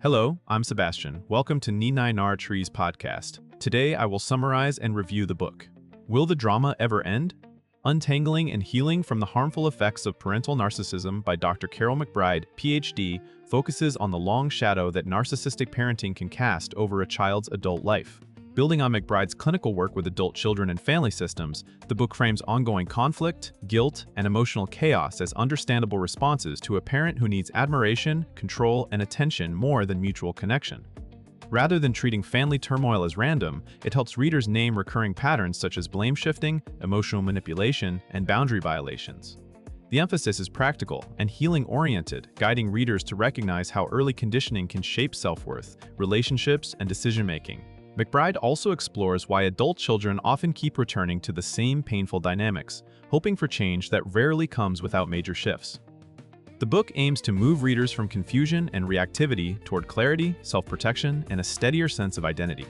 Hello, I'm Sebastian. Welcome to Ninai Nar Trees podcast. Today I will summarize and review the book. Will the Drama Ever End? Untangling and Healing from the Harmful Effects of Parental Narcissism by Dr. Karyl McBride Ph.D. focuses on the long shadow that narcissistic parenting can cast over a child's adult life. Building on McBride's clinical work with adult children and family systems, the book frames ongoing conflict, guilt, and emotional chaos as understandable responses to a parent who needs admiration, control, and attention more than mutual connection. Rather than treating family turmoil as random, it helps readers name recurring patterns such as blame shifting, emotional manipulation, and boundary violations. The emphasis is practical and healing-oriented, guiding readers to recognize how early conditioning can shape self-worth, relationships, and decision-making. McBride also explores why adult children often keep returning to the same painful dynamics, hoping for change that rarely comes without major shifts. The book aims to move readers from confusion and reactivity toward clarity, self-protection, and a steadier sense of identity.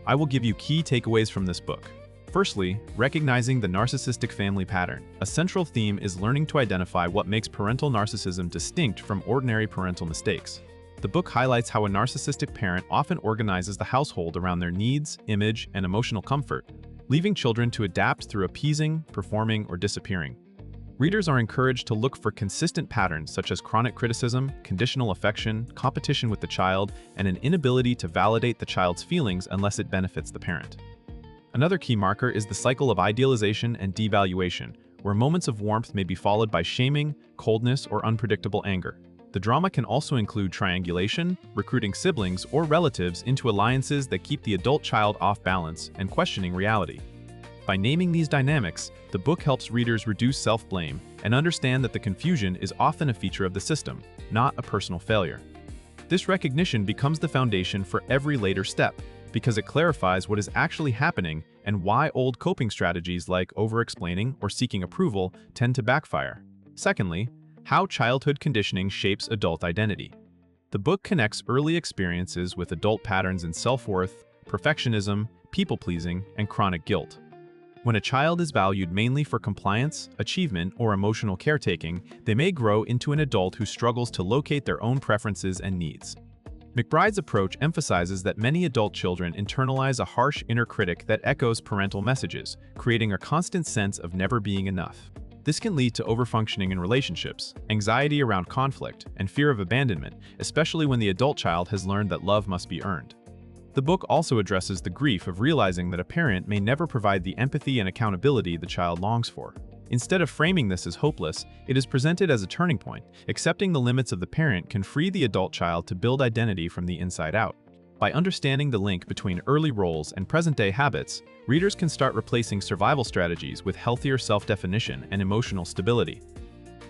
I will give you key takeaways from this book. Firstly, recognizing the narcissistic family pattern. A central theme is learning to identify what makes parental narcissism distinct from ordinary parental mistakes. The book highlights how a narcissistic parent often organizes the household around their needs, image, and emotional comfort, leaving children to adapt through appeasing, performing, or disappearing. Readers are encouraged to look for consistent patterns such as chronic criticism, conditional affection, competition with the child, and an inability to validate the child's feelings unless it benefits the parent. Another key marker is the cycle of idealization and devaluation, where moments of warmth may be followed by shaming, coldness, or unpredictable anger. The drama can also include triangulation, recruiting siblings or relatives into alliances that keep the adult child off balance and questioning reality. By naming these dynamics, the book helps readers reduce self-blame and understand that the confusion is often a feature of the system, not a personal failure. This recognition becomes the foundation for every later step, because it clarifies what is actually happening and why old coping strategies like over-explaining or seeking approval tend to backfire. Secondly, how childhood conditioning shapes adult identity. The book connects early experiences with adult patterns in self-worth, perfectionism, people-pleasing, and chronic guilt. When a child is valued mainly for compliance, achievement, or emotional caretaking, they may grow into an adult who struggles to locate their own preferences and needs. McBride's approach emphasizes that many adult children internalize a harsh inner critic that echoes parental messages, creating a constant sense of never being enough. This can lead to overfunctioning in relationships, anxiety around conflict, and fear of abandonment, especially when the adult child has learned that love must be earned. The book also addresses the grief of realizing that a parent may never provide the empathy and accountability the child longs for. Instead of framing this as hopeless, it is presented as a turning point. Accepting the limits of the parent can free the adult child to build identity from the inside out. By understanding the link between early roles and present-day habits, readers can start replacing survival strategies with healthier self-definition and emotional stability.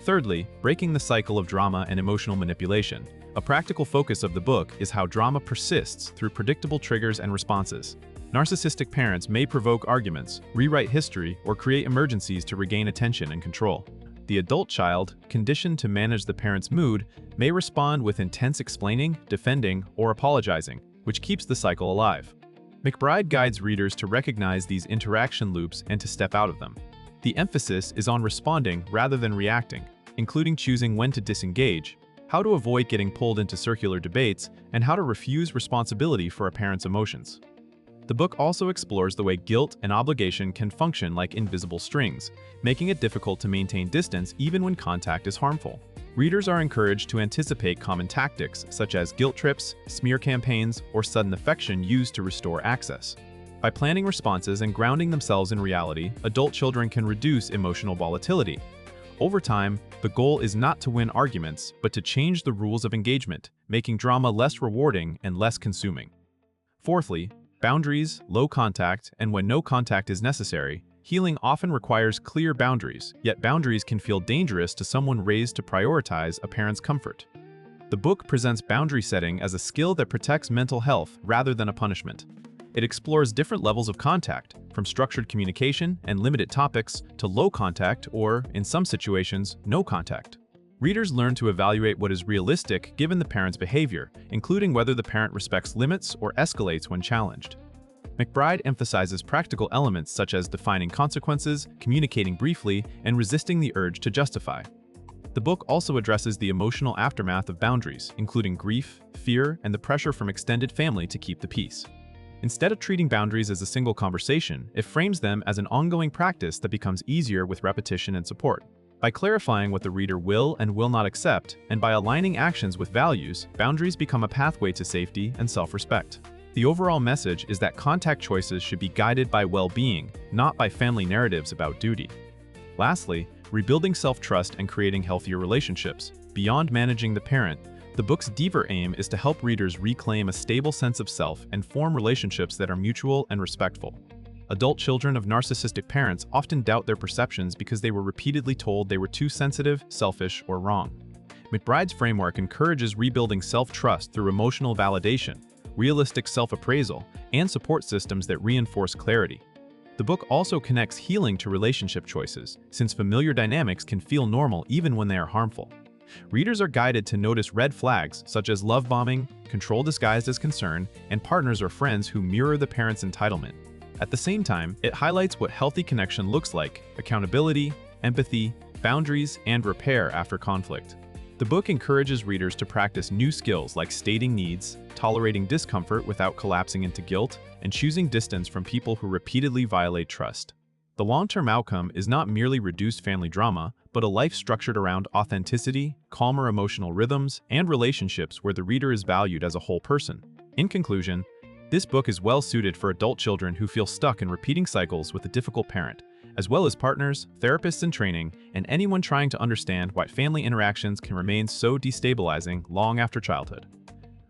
Thirdly, breaking the cycle of drama and emotional manipulation. A practical focus of the book is how drama persists through predictable triggers and responses. Narcissistic parents may provoke arguments, rewrite history, or create emergencies to regain attention and control. The adult child, conditioned to manage the parent's mood, may respond with intense explaining, defending, or apologizing, which keeps the cycle alive. McBride guides readers to recognize these interaction loops and to step out of them. The emphasis is on responding rather than reacting, including choosing when to disengage, how to avoid getting pulled into circular debates, and how to refuse responsibility for a parent's emotions. The book also explores the way guilt and obligation can function like invisible strings, making it difficult to maintain distance even when contact is harmful. Readers are encouraged to anticipate common tactics such as guilt trips, smear campaigns, or sudden affection used to restore access. By planning responses and grounding themselves in reality, adult children can reduce emotional volatility. Over time, the goal is not to win arguments, but to change the rules of engagement, making drama less rewarding and less consuming. Fourthly, boundaries, low contact, and when no contact is necessary. Healing often requires clear boundaries, yet boundaries can feel dangerous to someone raised to prioritize a parent's comfort. The book presents boundary setting as a skill that protects mental health rather than a punishment. It explores different levels of contact, from structured communication and limited topics to low contact or, in some situations, no contact. Readers learn to evaluate what is realistic given the parent's behavior, including whether the parent respects limits or escalates when challenged. McBride emphasizes practical elements such as defining consequences, communicating briefly, and resisting the urge to justify. The book also addresses the emotional aftermath of boundaries, including grief, fear, and the pressure from extended family to keep the peace. Instead of treating boundaries as a single conversation, it frames them as an ongoing practice that becomes easier with repetition and support. By clarifying what the reader will and will not accept, and by aligning actions with values, boundaries become a pathway to safety and self-respect. The overall message is that contact choices should be guided by well-being, not by family narratives about duty. Lastly, rebuilding self-trust and creating healthier relationships. Beyond managing the parent, the book's deeper aim is to help readers reclaim a stable sense of self and form relationships that are mutual and respectful. Adult children of narcissistic parents often doubt their perceptions because they were repeatedly told they were too sensitive, selfish, or wrong. McBride's framework encourages rebuilding self-trust through emotional validation, realistic self-appraisal, and support systems that reinforce clarity. The book also connects healing to relationship choices, since familiar dynamics can feel normal even when they are harmful. Readers are guided to notice red flags such as love bombing, control disguised as concern, and partners or friends who mirror the parent's entitlement. At the same time, it highlights what healthy connection looks like: accountability, empathy, boundaries, and repair after conflict. The book encourages readers to practice new skills like stating needs, tolerating discomfort without collapsing into guilt, and choosing distance from people who repeatedly violate trust. The long-term outcome is not merely reduced family drama, but a life structured around authenticity, calmer emotional rhythms, and relationships where the reader is valued as a whole person. In conclusion, this book is well-suited for adult children who feel stuck in repeating cycles with a difficult parent, as well as partners, therapists in training, and anyone trying to understand why family interactions can remain so destabilizing long after childhood.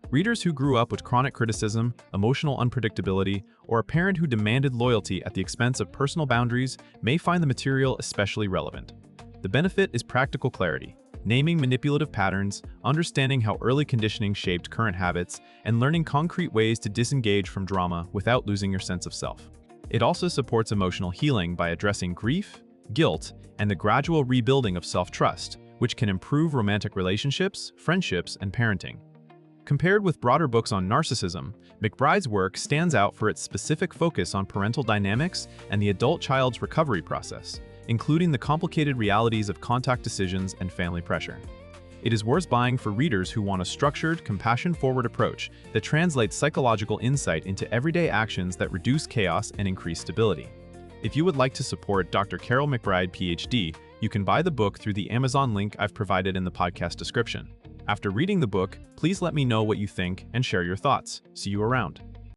Readers who grew up with chronic criticism, emotional unpredictability, or a parent who demanded loyalty at the expense of personal boundaries may find the material especially relevant. The benefit is practical clarity, naming manipulative patterns, understanding how early conditioning shaped current habits, and learning concrete ways to disengage from drama without losing your sense of self. It also supports emotional healing by addressing grief, guilt, and the gradual rebuilding of self-trust, which can improve romantic relationships, friendships, and parenting. Compared with broader books on narcissism, McBride's work stands out for its specific focus on parental dynamics and the adult-child's recovery process, including the complicated realities of contact decisions and family pressure. It is worth buying for readers who want a structured, compassion-forward approach that translates psychological insight into everyday actions that reduce chaos and increase stability. If you would like to support Dr. Karyl McBride Ph.D., you can buy the book through the Amazon link I've provided in the podcast description. After reading the book, please let me know what you think and share your thoughts. See you around.